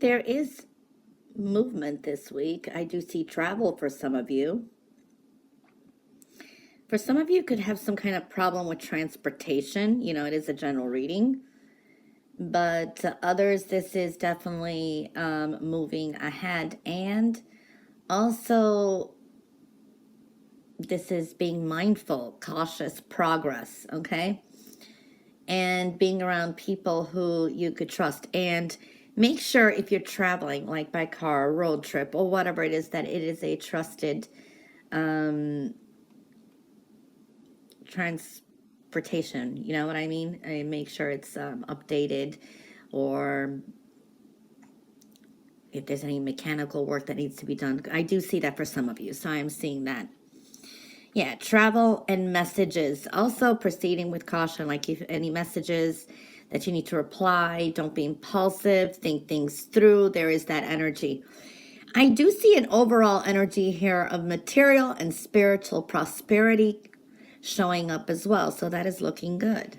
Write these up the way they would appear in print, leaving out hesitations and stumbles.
there is movement this week. I do see travel for some of you. For some of you, could have some kind of problem with transportation. You know, it is a general reading. But to others, this is definitely moving ahead. And also, this is being mindful, cautious progress, okay? And being around people who you could trust. And make sure if you're traveling, like by car, road trip, or whatever it is, that it is a trusted transportation. You know what I mean? And make sure it's updated, or if there's any mechanical work that needs to be done. I do see that for some of you, so I'm seeing that. Yeah, travel and messages. Also proceeding with caution, like if any messages that you need to reply, don't be impulsive, think things through. There is that energy. I do see an overall energy here of material and spiritual prosperity showing up as well. So that is looking good.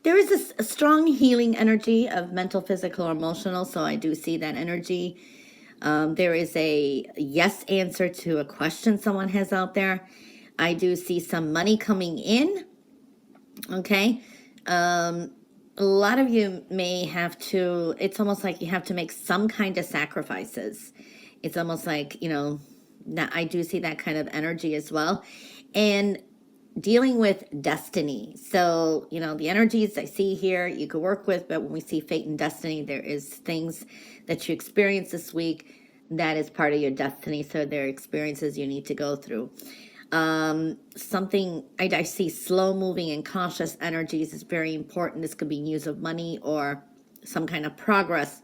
There is a strong healing energy of mental, physical, or emotional. So I do see that energy. There is a yes answer to a question someone has out there. I do see some money coming in. Okay. A lot of you may have to, it's almost like you have to make some kind of sacrifices. It's almost like, you know, I do see that kind of energy as well. And dealing with destiny. So, you know, the energies I see here you could work with, but when we see fate and destiny, there is things that you experience this week that is part of your destiny. So there are experiences you need to go through. Something I see slow moving and cautious energies is very important. This could be news of money or some kind of progress.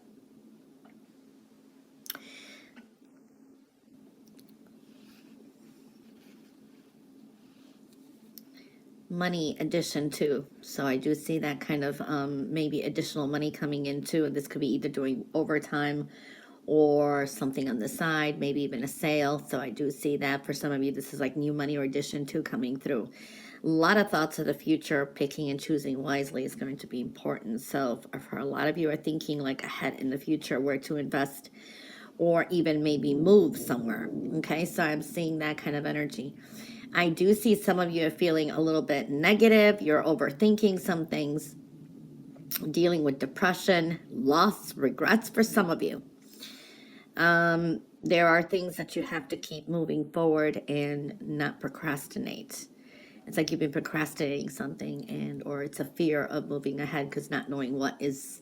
Money addition too. So I do see that kind of maybe additional money coming in too. And this could be either doing overtime or something on the side, maybe even a sale. So I do see that for some of you, this is like new money or addition too coming through. A lot of thoughts of the future, picking and choosing wisely is going to be important. So for a lot of you are thinking like ahead in the future, where to invest or even maybe move somewhere. Okay, so I'm seeing that kind of energy. I do see some of you are feeling a little bit negative. You're overthinking some things, dealing with depression, loss, regrets for some of you. There are things that you have to keep moving forward and not procrastinate. It's like you've been procrastinating something, and or it's a fear of moving ahead because not knowing what is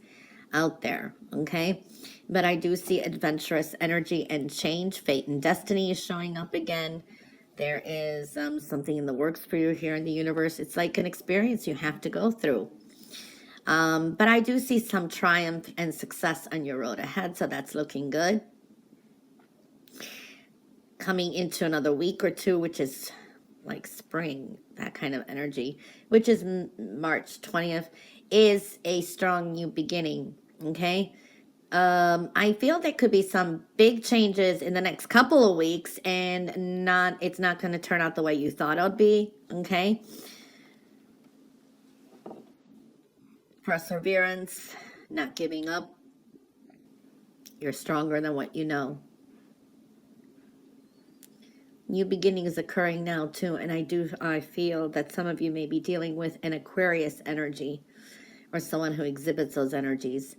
out there. Okay, but I do see adventurous energy and change. Fate and destiny is showing up again. There is something in the works for you here in the universe. It's like an experience you have to go through. But I do see some triumph and success on your road ahead, so that's looking good. Coming into another week or two, which is like spring, that kind of energy, which is March 20th, is a strong new beginning, okay? I feel there could be some big changes in the next couple of weeks, and it's not going to turn out the way you thought it would be, okay? Perseverance, not giving up. You're stronger than what you know. New beginnings occurring now too, and I feel that some of you may be dealing with an Aquarius energy or someone who exhibits those energies.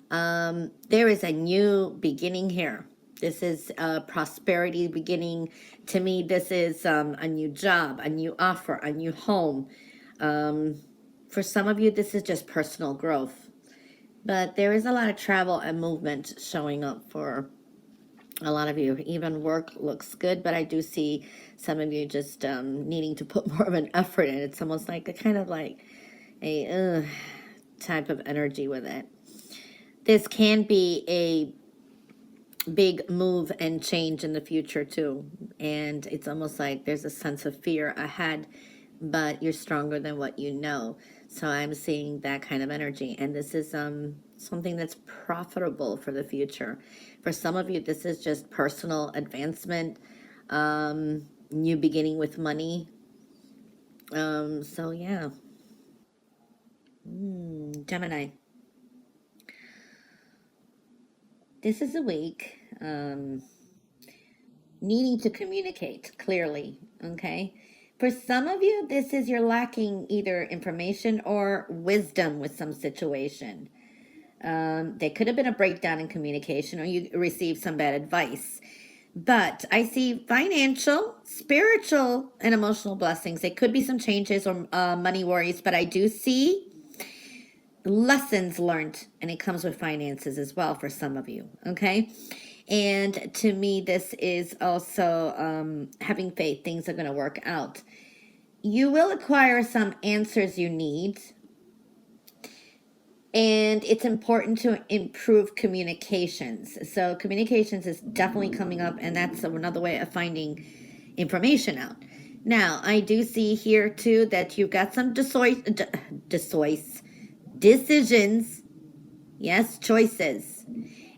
There is a new beginning here. This is a prosperity beginning. To me, this is a new job, a new offer, a new home. For some of you, this is just personal growth. But there is a lot of travel and movement showing up for a lot of you. Even work looks good, but I do see some of you just needing to put more of an effort in. It's almost like a kind of like a type of energy with it. This can be a big move and change in the future too. And it's almost like there's a sense of fear ahead, but you're stronger than what you know. So I'm seeing that kind of energy. And this is something that's profitable for the future. For some of you, this is just personal advancement. new beginning with money. So yeah. Gemini. This is a week needing to communicate clearly, okay? For some of you, this is you're lacking either information or wisdom with some situation. There could have been a breakdown in communication, or you received some bad advice. But I see financial, spiritual, and emotional blessings. There could be some changes or money worries, but I do see lessons learned, and it comes with finances as well for some of you, okay? And to me, this is also having faith. Things are going to work out. You will acquire some answers you need, and it's important to improve communications. So communications is definitely coming up, and that's another way of finding information out. Now, I do see here too that you've got some decisions, yes, choices,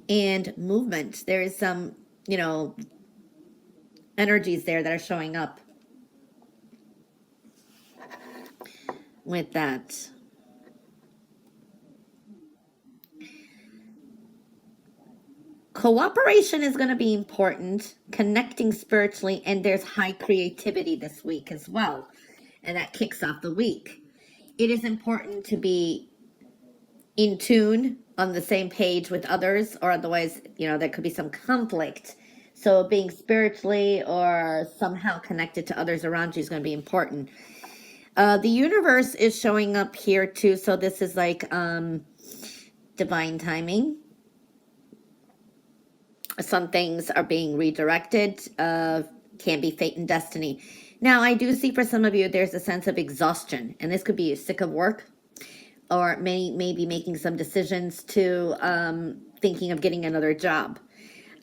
and movement. There is some, energies there that are showing up with that. Cooperation is going to be important, connecting spiritually, and there's high creativity this week as well. And that kicks off the week. It is important to be in tune, on the same page with others, or otherwise, there could be some conflict. So being spiritually or somehow connected to others around you is going to be important. The universe is showing up here too. So this is like divine timing. Some things are being redirected, can be fate and destiny. Now, I do see for some of you, there's a sense of exhaustion, and this could be you're sick of work, or maybe making some decisions to thinking of getting another job.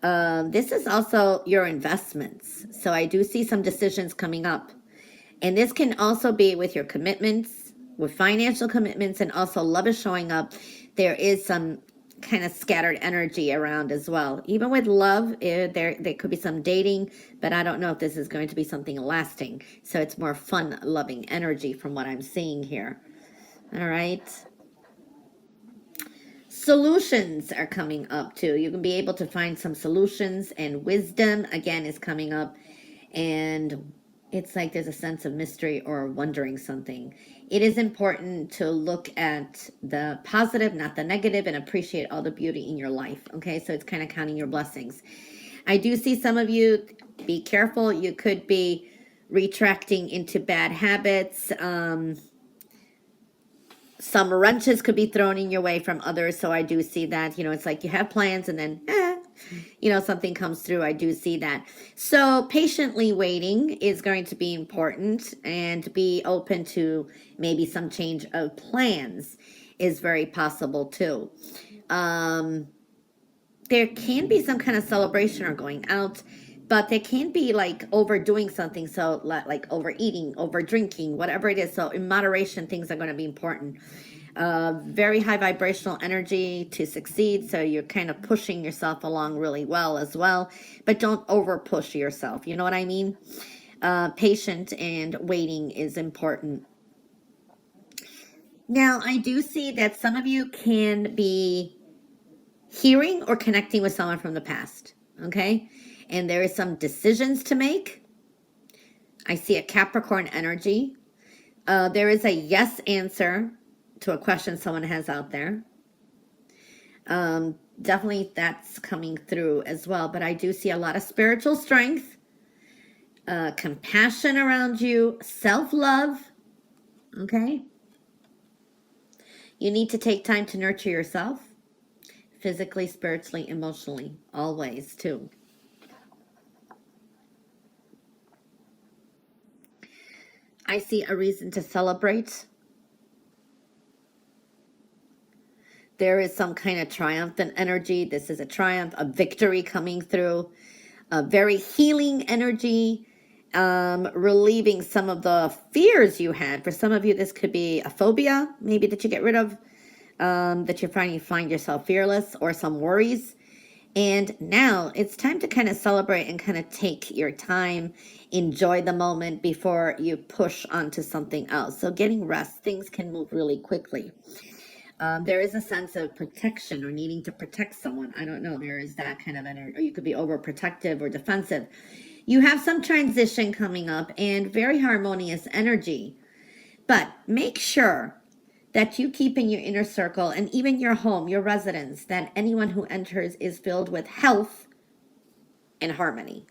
This is also your investments. So I do see some decisions coming up. And this can also be with your commitments, with financial commitments, and also love is showing up. There is some kind of scattered energy around as well. Even with love, there could be some dating, but I don't know if this is going to be something lasting. So it's more fun, loving energy from what I'm seeing here. All right. Solutions are coming up too. You can be able to find some solutions, and wisdom again is coming up. And it's like there's a sense of mystery or wondering something. It is important to look at the positive, not the negative, and appreciate all the beauty in your life. Okay, so it's kind of counting your blessings. I do see some of you, be careful. You could be retracting into bad habits. Some wrenches could be thrown in your way from others. So I do see that, it's like you have plans and then, something comes through. I do see that. So patiently waiting is going to be important, and be open to maybe some change of plans is very possible too. There can be some kind of celebration or going out, but they can be like overdoing something. So like overeating, over drinking, whatever it is. So in moderation, things are going to be important. Very high vibrational energy to succeed. So you're kind of pushing yourself along really well as well, but don't over push yourself. You know what I mean? Patient and waiting is important. Now, I do see that some of you can be hearing or connecting with someone from the past. Okay. And there is some decisions to make. I see a Capricorn energy. There is a yes answer to a question someone has out there. Definitely that's coming through as well. But I do see a lot of spiritual strength, compassion around you, self-love. Okay. You need to take time to nurture yourself, physically, spiritually, emotionally, always too. I see a reason to celebrate. There is some kind of triumphant energy. This is a triumph, a victory coming through. A very healing energy, relieving some of the fears you had. For some of you, this could be a phobia, maybe that you get rid of, that you find yourself fearless, or some worries. And now it's time to kind of celebrate and kind of take your time, enjoy the moment before you push onto something else. So getting rest, things can move really quickly. There is a sense of protection or needing to protect someone. I don't know. There is that kind of energy, or you could be overprotective or defensive. You have some transition coming up and very harmonious energy. But make sure that you keep in your inner circle and even your home, your residence, that anyone who enters is filled with health and harmony.